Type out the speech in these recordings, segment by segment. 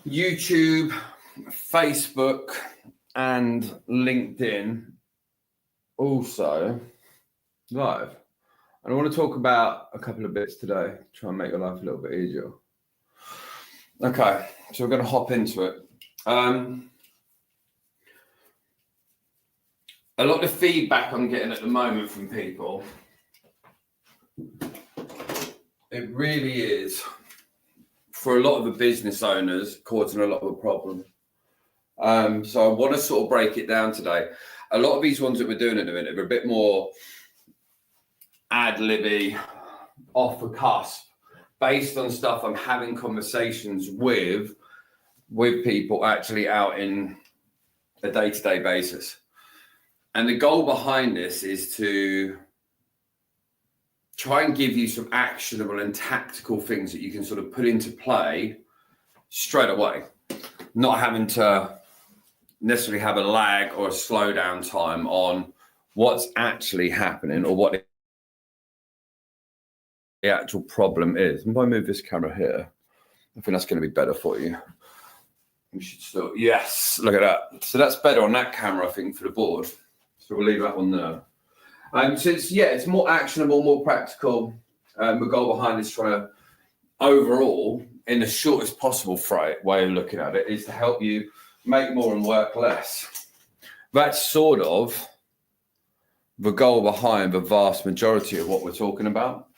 YouTube, Facebook, and LinkedIn also live. And I want to talk about a couple of bits today, try and make your life a little bit easier. Okay, so we're going to hop into it. A lot of feedback I'm getting at the moment from people, it really is, for a lot of the business owners, causing a lot of a problem. So I want to sort of break it down today. A lot of these ones that we're doing at the minute are a bit more ad-libby, off the cusp, based on stuff I'm having conversations with people actually out in a day-to-day basis. And the goal behind this is to try and give you some actionable and tactical things that you can sort of put into play straight away, not having to necessarily have a lag or a slowdown time on what's actually happening or what the actual problem is. And if I move this camera here, I think that's going to be better for you. We should still, yes, look at that. So that's better on that camera, I think, for the board. So we'll leave that one there. So it's more actionable, more practical. The goal behind this, trying to overall, in the shortest possible way of looking at it, is to help you make more and work less. That's sort of the goal behind the vast majority of what we're talking about.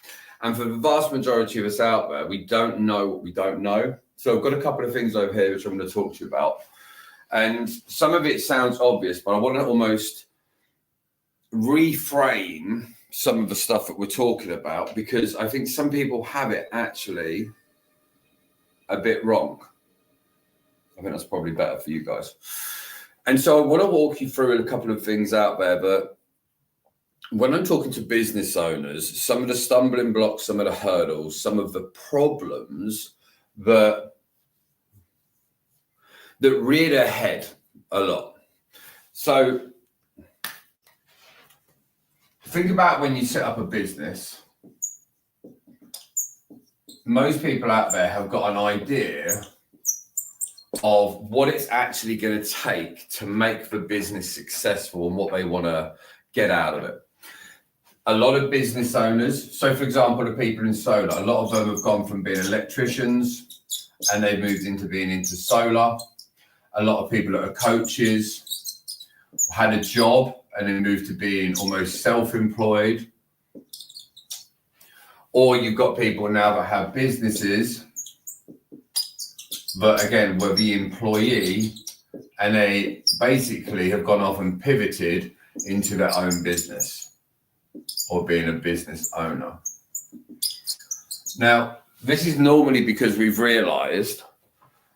And for the vast majority of us out there, we don't know what we don't know. So I've got a couple of things over here which I'm going to talk to you about. And some of it sounds obvious, but I want to almost reframe some of the stuff that we're talking about, because I think some people have it actually a bit wrong. I think that's probably better for you guys. And so I want to walk you through a couple of things out there, but when I'm talking to business owners, some of the stumbling blocks, some of the hurdles, some of the problems that rear their head a lot. So think about when you set up a business. Most people out there have got an idea of what it's actually going to take to make the business successful and what they want to get out of it. A lot of business owners, so for example, the people in solar, a lot of them have gone from being electricians and they've moved into solar. A lot of people that are coaches had a job and then moved to being almost self-employed. Or you've got people now that have businesses, but again, were the employee, and they basically have gone off and pivoted into their own business or being a business owner. Now, this is normally because we've realized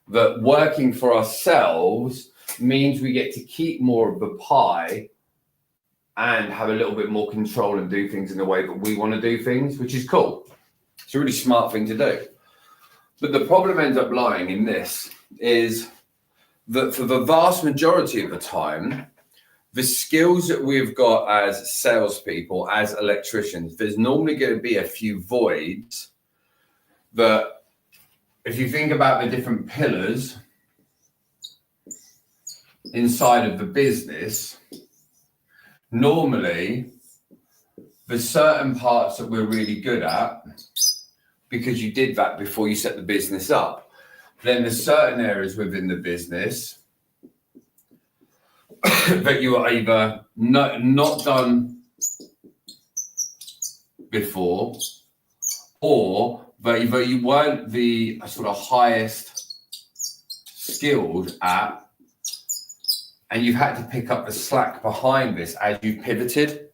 that working for ourselves means we get to keep more of the pie and have a little bit more control and do things in the way that we want to do things, which is cool. It's a really smart thing to do. But the problem ends up lying in this, is that for the vast majority of the time, the skills that we've got as salespeople, as electricians, there's normally going to be a few voids that, if you think about the different pillars inside of the business, normally there's certain parts that we're really good at because you did that before you set the business up. Then there's certain areas within the business that you are either not done before, or that you weren't the sort of highest skilled at, and you've had to pick up the slack behind this as you pivoted.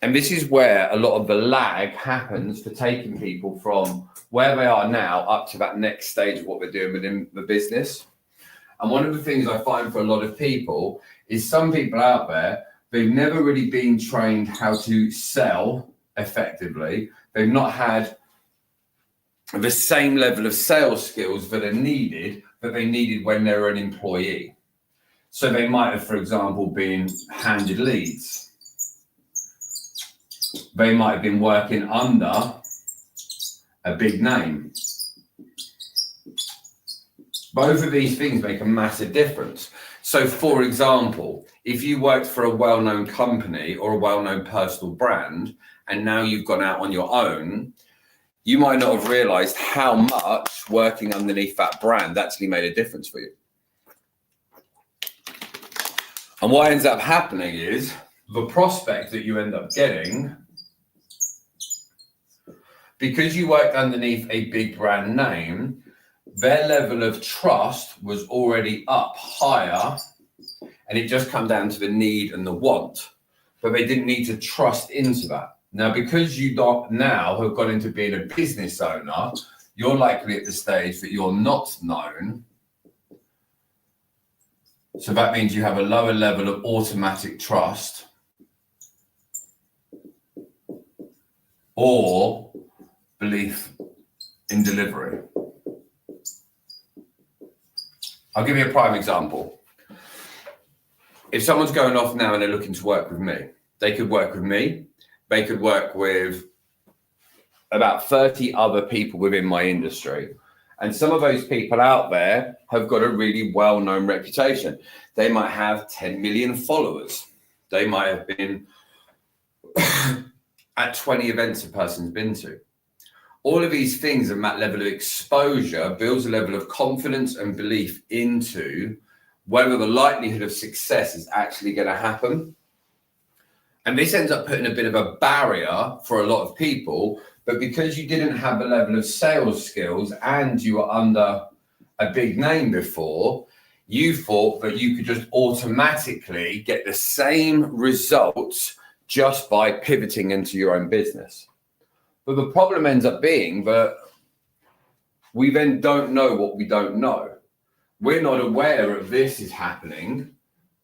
And this is where a lot of the lag happens for taking people from where they are now up to that next stage of what they're doing within the business. And one of the things I find for a lot of people is some people out there, they've never really been trained how to sell effectively. They've not had the same level of sales skills that they needed when they were an employee. So they might have, for example, been handed leads. They might have been working under a big name. Both of these things make a massive difference. So, for example, if you worked for a well-known company or a well-known personal brand, and now you've gone out on your own, you might not have realized how much working underneath that brand actually made a difference for you. And what ends up happening is the prospect that you end up getting, because you worked underneath a big brand name, their level of trust was already up higher, and it just come down to the need and the want, but they didn't need to trust into that. Now, because you now have gone into being a business owner, you're likely at the stage that you're not known. So that means you have a lower level of automatic trust or belief in delivery. I'll give you a prime example. If someone's going off now and they're looking to work with me, they could work with me. They could work with about 30 other people within my industry. And some of those people out there have got a really well-known reputation. They might have 10 million followers. They might have been at 20 events a person's been to. All of these things and that level of exposure builds a level of confidence and belief into whether the likelihood of success is actually going to happen. And this ends up putting a bit of a barrier for a lot of people, but because you didn't have the level of sales skills and you were under a big name before, you thought that you could just automatically get the same results just by pivoting into your own business. But the problem ends up being that we then don't know what we don't know. We're not aware of this is happening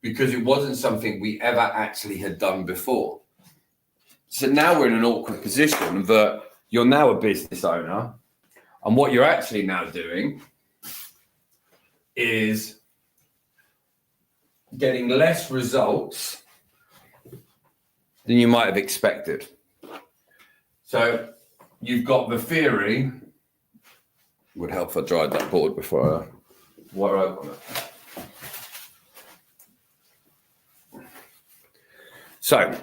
because it wasn't something we ever actually had done before. So now we're in an awkward position that you're now a business owner, and what you're actually now doing is getting less results than you might have expected. So you've got the theory. It would help if I dried that board before I water open it. So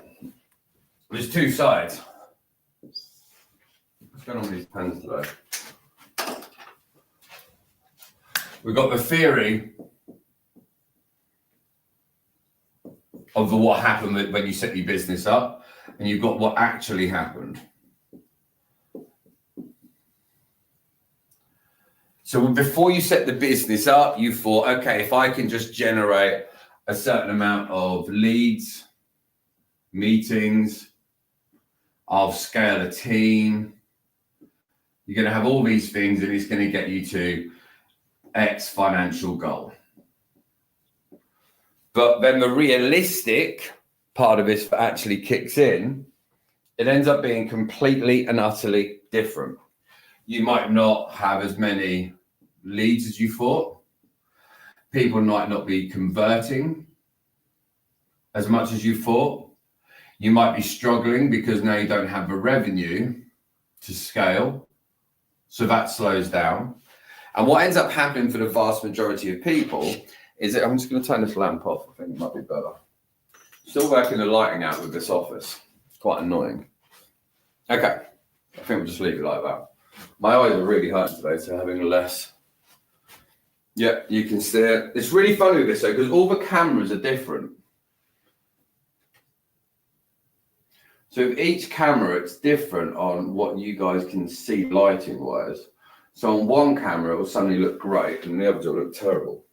there's two sides. What's going on with these pens today? We've got the theory of what happened when you set your business up, and you've got what actually happened. So before you set the business up, you thought, okay, if I can just generate a certain amount of leads, meetings, I'll scale a team. You're going to have all these things, and it's going to get you to X financial goal. But then the realistic part of this actually kicks in. It ends up being completely and utterly different. You might not have as many leads as you thought. People might not be converting as much as you thought. You might be struggling because now you don't have the revenue to scale. So that slows down. And what ends up happening for the vast majority of people is that I'm just going to turn this lamp off. I think it might be better. Still working the lighting out with this office. It's quite annoying. Okay. I think we'll just leave it like that. My eyes are really hurting today, so having less. Yeah, you can see it. It's really funny with this though, because all the cameras are different. So with each camera, it's different on what you guys can see lighting wise. So on one camera, it will suddenly look great, and the others will look terrible.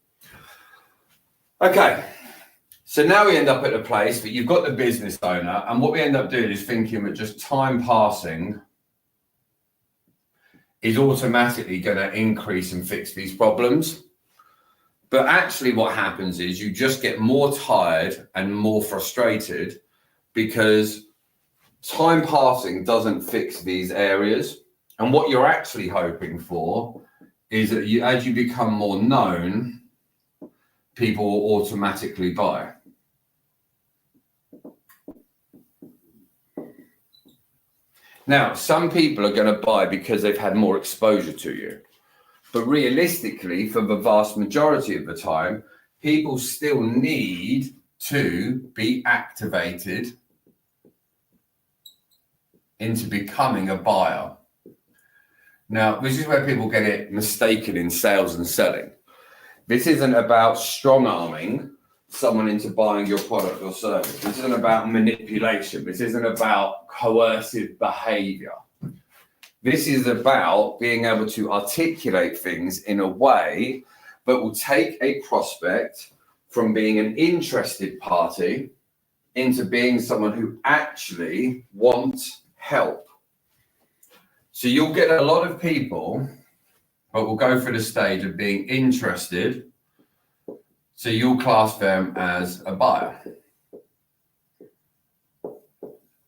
Okay, so now we end up at a place that you've got the business owner, and what we end up doing is thinking that just time passing is automatically going to increase and fix these problems. But actually what happens is you just get more tired and more frustrated because time passing doesn't fix these areas. And what you're actually hoping for is that as you become more known, people will automatically buy. Now, some people are going to buy because they've had more exposure to you. But realistically, for the vast majority of the time, people still need to be activated into becoming a buyer. Now, this is where people get it mistaken in sales and selling. This isn't about strong arming someone into buying your product or service. This isn't about manipulation. This isn't about coercive behavior. This is about being able to articulate things in a way that will take a prospect from being an interested party into being someone who actually wants help. So you'll get a lot of people, but will go through the stage of being interested. So you'll class them as a buyer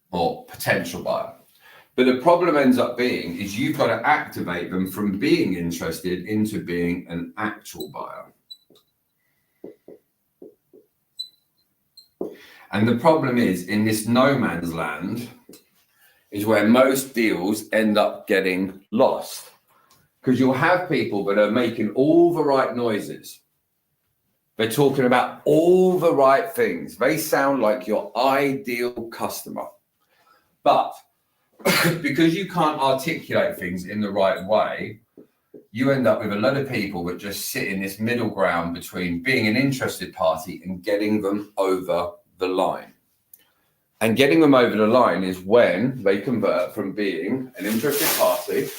or potential buyer. But the problem ends up being is you've got to activate them from being interested into being an actual buyer. And the problem is in this no man's land is where most deals end up getting lost. Because you'll have people that are making all the right noises. They're talking about all the right things. They sound like your ideal customer. But because you can't articulate things in the right way, you end up with a lot of people that just sit in this middle ground between being an interested party and getting them over the line. And getting them over the line is when they convert from being an interested party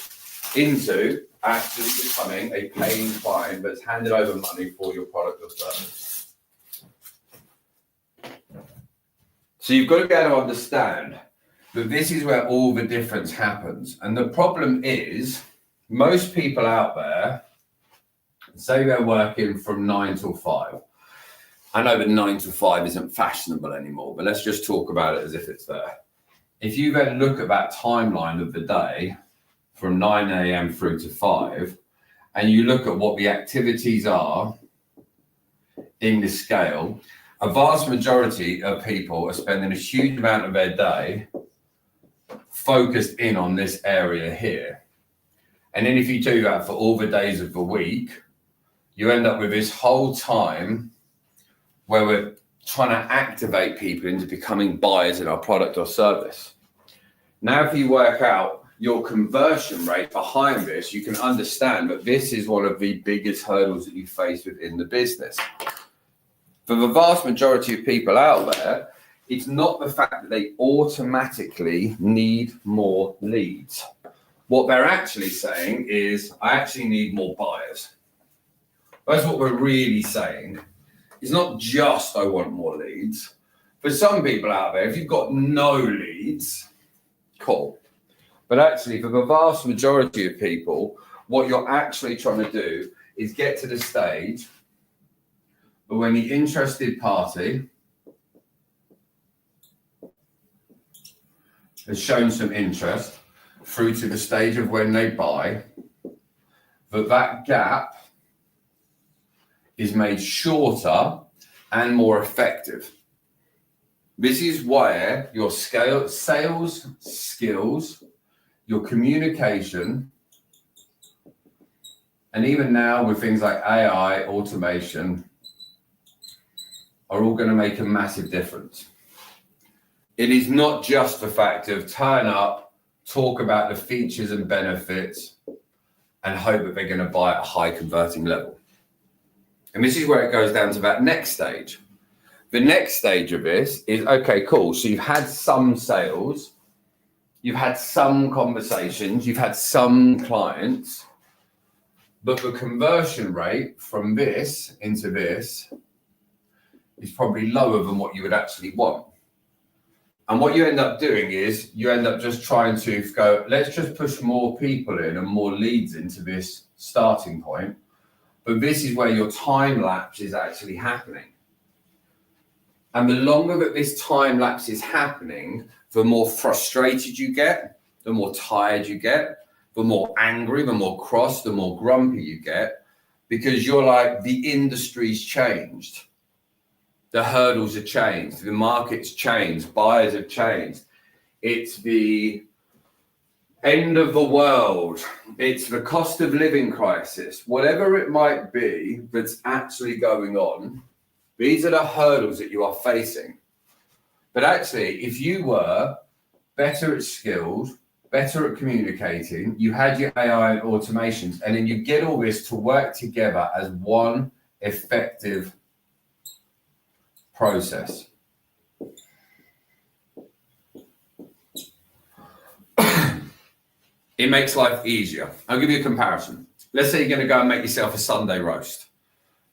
into actually becoming a paying client that's handed over money for your product or service. So you've got to be able to understand that this is where all the difference happens. And the problem is most people out there say they're working from 9 till 5. I know that 9 to 5 isn't fashionable anymore, but let's just talk about it as if it's there. If you then look at that timeline of the day from 9 a.m. through to 5, and you look at what the activities are in this scale, a vast majority of people are spending a huge amount of their day focused in on this area here. And then if you do that for all the days of the week, you end up with this whole time where we're trying to activate people into becoming buyers in our product or service. Now, if you work out your conversion rate behind this, you can understand that this is one of the biggest hurdles that you face within the business. For the vast majority of people out there, it's not the fact that they automatically need more leads. What they're actually saying is, I actually need more buyers. That's what we're really saying. It's not just I want more leads. For some people out there, if you've got no leads, cool. But actually, for the vast majority of people, what you're actually trying to do is get to the stage when the interested party has shown some interest through to the stage of when they buy, that gap is made shorter and more effective. This is where your sales skills, your communication, and even now with things like AI, automation, are all going to make a massive difference. It is not just the fact of turn up, talk about the features and benefits, and hope that they're going to buy at a high converting level. And this is where it goes down to that next stage. The next stage of this is, okay, cool. So you've had some sales, you've had some conversations, you've had some clients, but the conversion rate from this into this is probably lower than what you would actually want. And what you end up doing is you end up just trying to go, let's just push more people in and more leads into this starting point. But this is where your time lapse is actually happening. And the longer that this time lapse is happening, the more frustrated you get, the more tired you get, the more angry, the more cross, the more grumpy you get, because you're like, the industry's changed. The hurdles have changed. The market's changed. Buyers have changed. It's the End of the world. It's the cost of living crisis. Whatever it might be that's actually going on, these are the hurdles that you are facing. But actually, if you were better at skills, better at communicating, you had your AI and automations, and then you get all this to work together as one effective process. It makes life easier. I'll give you a comparison. Let's say you're going to go and make yourself a Sunday roast.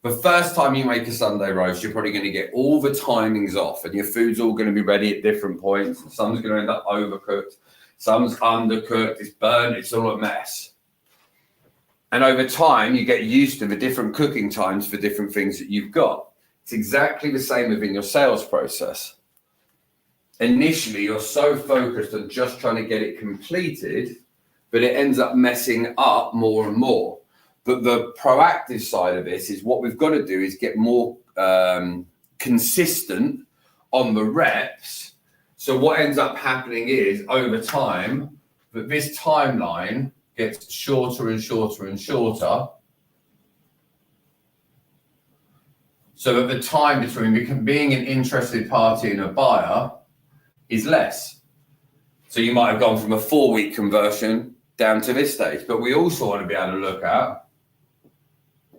The first time you make a Sunday roast, you're probably going to get all the timings off, and your food's all going to be ready at different points. Some's going to end up overcooked, some's undercooked, it's burnt, it's all a mess. And over time, you get used to the different cooking times for different things that you've got. It's exactly the same within your sales process. Initially, you're so focused on just trying to get it completed, but it ends up messing up more and more. But the proactive side of this is what we've got to do is get more consistent on the reps. So what ends up happening is over time, that this timeline gets shorter and shorter and shorter. So that the time between being an interested party and a buyer is less. So you might have gone from a 4-week conversion down to this stage, but we also want to be able to look at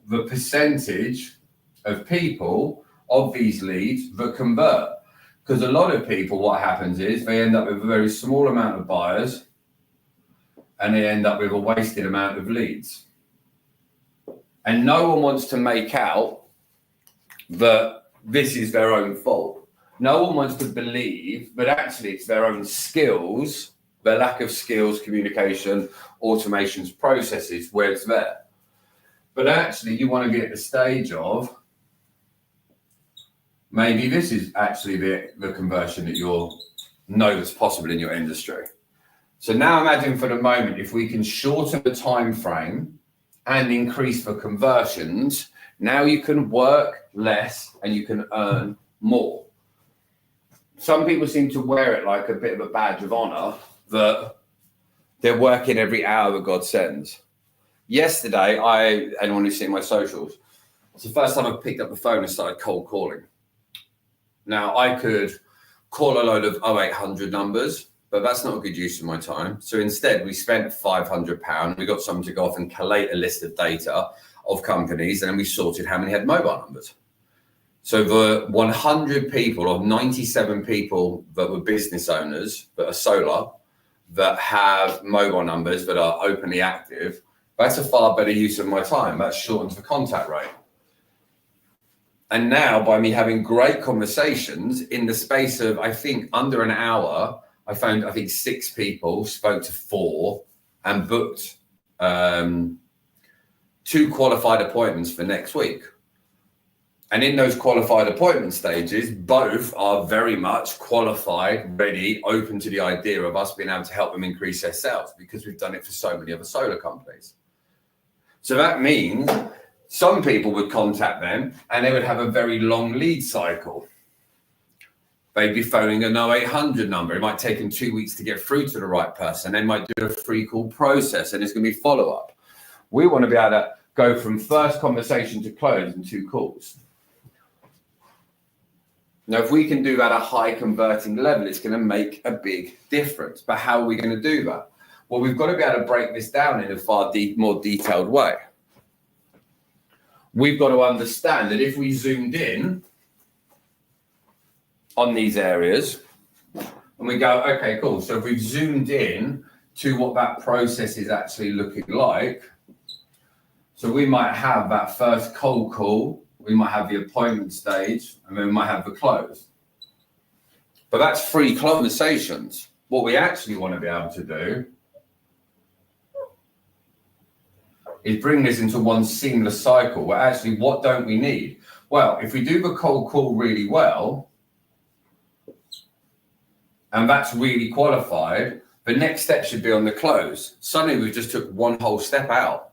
the percentage of people of these leads that convert. Because a lot of people, what happens is they end up with a very small amount of buyers and they end up with a wasted amount of leads. And no one wants to make out that this is their own fault. No one wants to believe that actually it's their own skills, their lack of skills, communication, automations, processes, where it's there. But actually you want to be at the stage of maybe this is actually the conversion that you'll know that's possible in your industry. So now imagine for the moment, if we can shorten the time frame and increase the conversions, now you can work less and you can earn more. Some people seem to wear it like a bit of a badge of honor that they're working every hour that God sends. Yesterday, anyone who's seen my socials, it's the first time I've picked up the phone and started cold calling. Now, I could call a load of 0800 numbers, but that's not a good use of my time. So instead, we spent £500. We got someone to go off and collate a list of data of companies, and then we sorted how many had mobile numbers. So the 100 people or 97 people that were business owners that are solar, that have mobile numbers that are openly active, that's a far better use of my time. That shortens the contact rate. And now by me having great conversations in the space of, I think, under an hour, I found, 6 people, spoke to 4 and booked 2 qualified appointments for next week. And in those qualified appointment stages, both are very much qualified, ready, open to the idea of us being able to help them increase their sales because we've done it for so many other solar companies. So that means some people would contact them and they would have a very long lead cycle. They'd be phoning a 0800 number. It might take them 2 weeks to get through to the right person. They might do a free call process and it's going to be follow-up. We want to be able to go from first conversation to close in 2 calls. Now, if we can do that at a high converting level, it's going to make a big difference. But how are we going to do that? Well, we've got to be able to break this down in a far more detailed way. We've got to understand that if we zoomed in on these areas and we go, okay, cool. So if we've zoomed in to what that process is actually looking like, so we might have that first cold call, we might have the appointment stage, and then we might have the close. But that's free conversations. What we actually want to be able to do is bring this into one seamless cycle where actually what don't we need? Well, if we do the cold call really well, and that's really qualified, the next step should be on the close. Suddenly we just took one whole step out.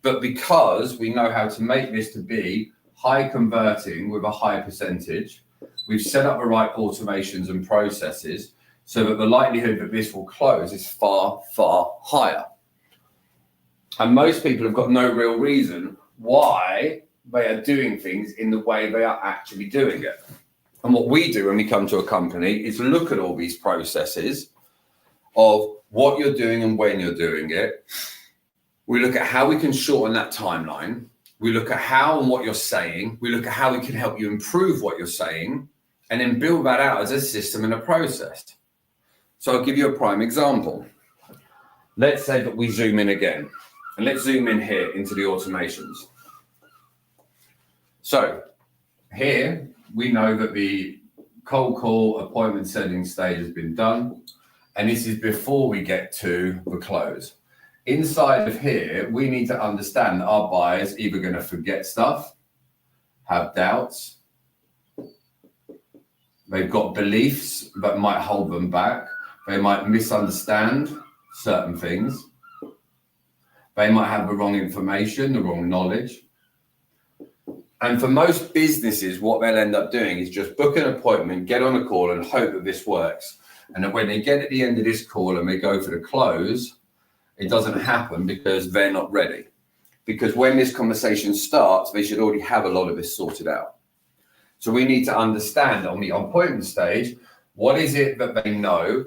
But because we know how to make this to be high converting with a high percentage, we've set up the right automations and processes. so that the likelihood that this will close is far, far higher. And most people have got no real reason why they are doing things in the way they are actually doing it. And what we do when we come to a company is look at all these processes of what you're doing and when you're doing it. We look at how we can shorten that timeline. We look at how and what you're saying. We look at how we can help you improve what you're saying, and then build that out as a system and a process. So I'll give you a prime example. Let's say that we zoom in again, and let's zoom in here into the automations. So here we know that the cold call appointment setting stage has been done, and this is before we get to the close. Inside of here, we need to understand that our buyers either going to forget stuff, have doubts, they've got beliefs that might hold them back, they might misunderstand certain things, they might have the wrong information, the wrong knowledge. And for most businesses, what they'll end up doing is just book an appointment, get on a call and hope that this works. And that when they get at the end of this call and they go for the close, it doesn't happen because they're not ready. Because when this conversation starts, they should already have a lot of this sorted out. So we need to understand on the appointment stage, what is it that they know?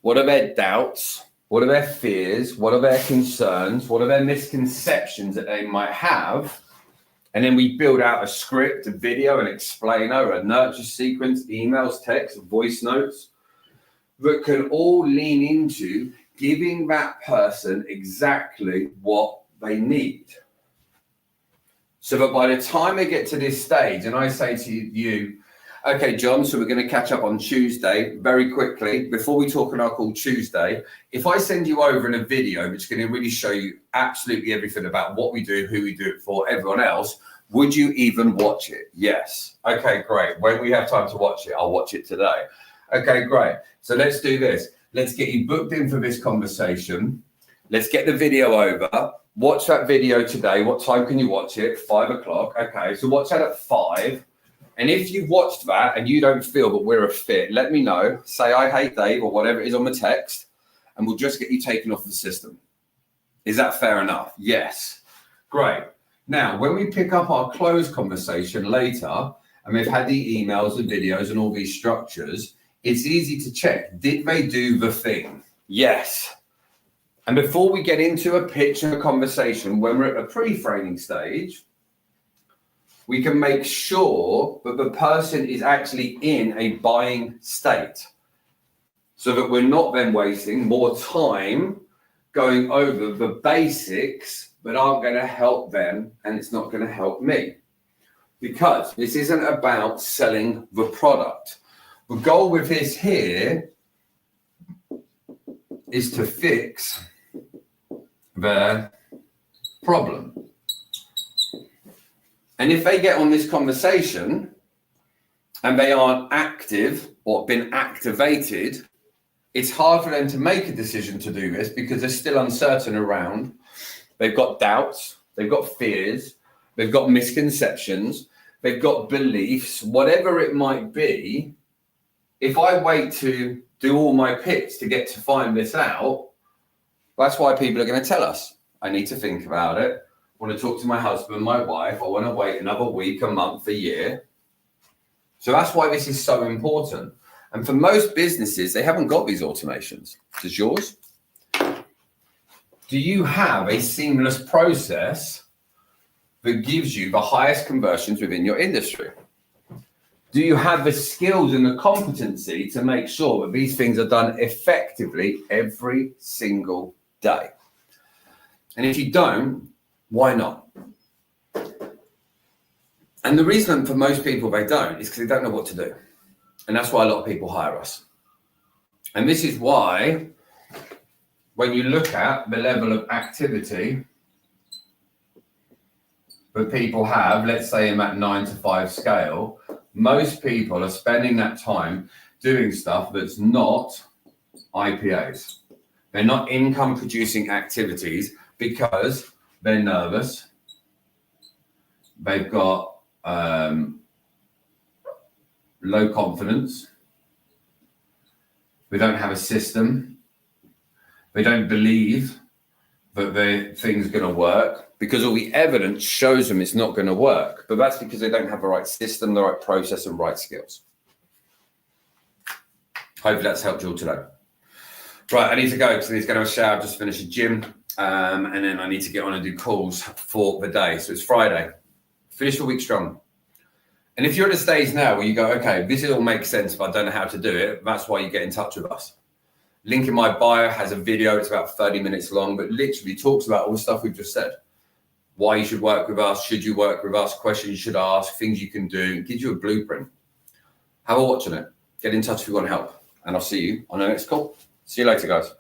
What are their doubts? What are their fears? What are their concerns? What are their misconceptions that they might have? And then we build out a script, a video, an explainer, a nurture sequence, emails, text, voice notes that can all lean into giving that person exactly what they need. So that by the time they get to this stage, and I say to you, okay, John, so we're going to catch up on Tuesday very quickly. Before we talk on our call Tuesday, if I send you over in a video, which is going to really show you absolutely everything about what we do, who we do it for, everyone else, would you even watch it? Yes. Okay, great. When we have time to watch it, I'll watch it today. Okay, great. So let's do this. Let's get you booked in for this conversation. Let's get the video over. Watch that video today. What time can you watch it? 5 o'clock. Okay, so watch that at 5. And if you've watched that and you don't feel that we're a fit, let me know. Say I hate Dave or whatever it is on the text, and we'll just get you taken off the system. Is that fair enough? Yes. Great. Now, when we pick up our close conversation later, and we've had the emails, the videos, and all these structures, it's easy to check. Did they do the thing? Yes. And before we get into a pitch and a conversation, when we're at a pre-framing stage, we can make sure that the person is actually in a buying state so that we're not then wasting more time going over the basics that aren't going to help them, and it's not going to help me. Because this isn't about selling the product. The goal with this here is to fix their problem. And if they get on this conversation and they aren't active or been activated, it's hard for them to make a decision to do this because they're still uncertain around. They've got doubts, they've got fears, they've got misconceptions, they've got beliefs, whatever it might be. If I wait to do all my pitch to get to find this out, that's why people are going to tell us, I need to think about it. I want to talk to my husband, my wife. I want to wait another week, a month, a year. So that's why this is so important. And for most businesses, they haven't got these automations. Does yours? Do you have a seamless process that gives you the highest conversions within your industry? Do you have the skills and the competency to make sure that these things are done effectively every single day? And if you don't, why not? And the reason for most people they don't is because they don't know what to do. And that's why a lot of people hire us. And this is why when you look at the level of activity that people have, let's say in that 9 to 5 scale, most people are spending that time doing stuff that's not IPAs. They're not income producing activities because they're nervous. They've got low confidence. They don't have a system. They don't believe that the thing's going to work because all the evidence shows them it's not going to work. But that's because they don't have the right system, the right process, and right skills. Hopefully that's helped you all today. Right, I need to go because I need to go to a shower, just finish the gym, and then I need to get on and do calls for the day. So it's Friday. Finish the week strong. And if you're at a stage now where you go, okay, this all makes sense, but I don't know how to do it, that's why you get in touch with us. Link in my bio has a video. It's about 30 minutes long, but literally talks about all the stuff we've just said. Why you should work with us, should you work with us, questions you should ask, things you can do. It gives you a blueprint. Have a watch on it. Get in touch if you want help. And I'll see you on the next call. See you later, guys.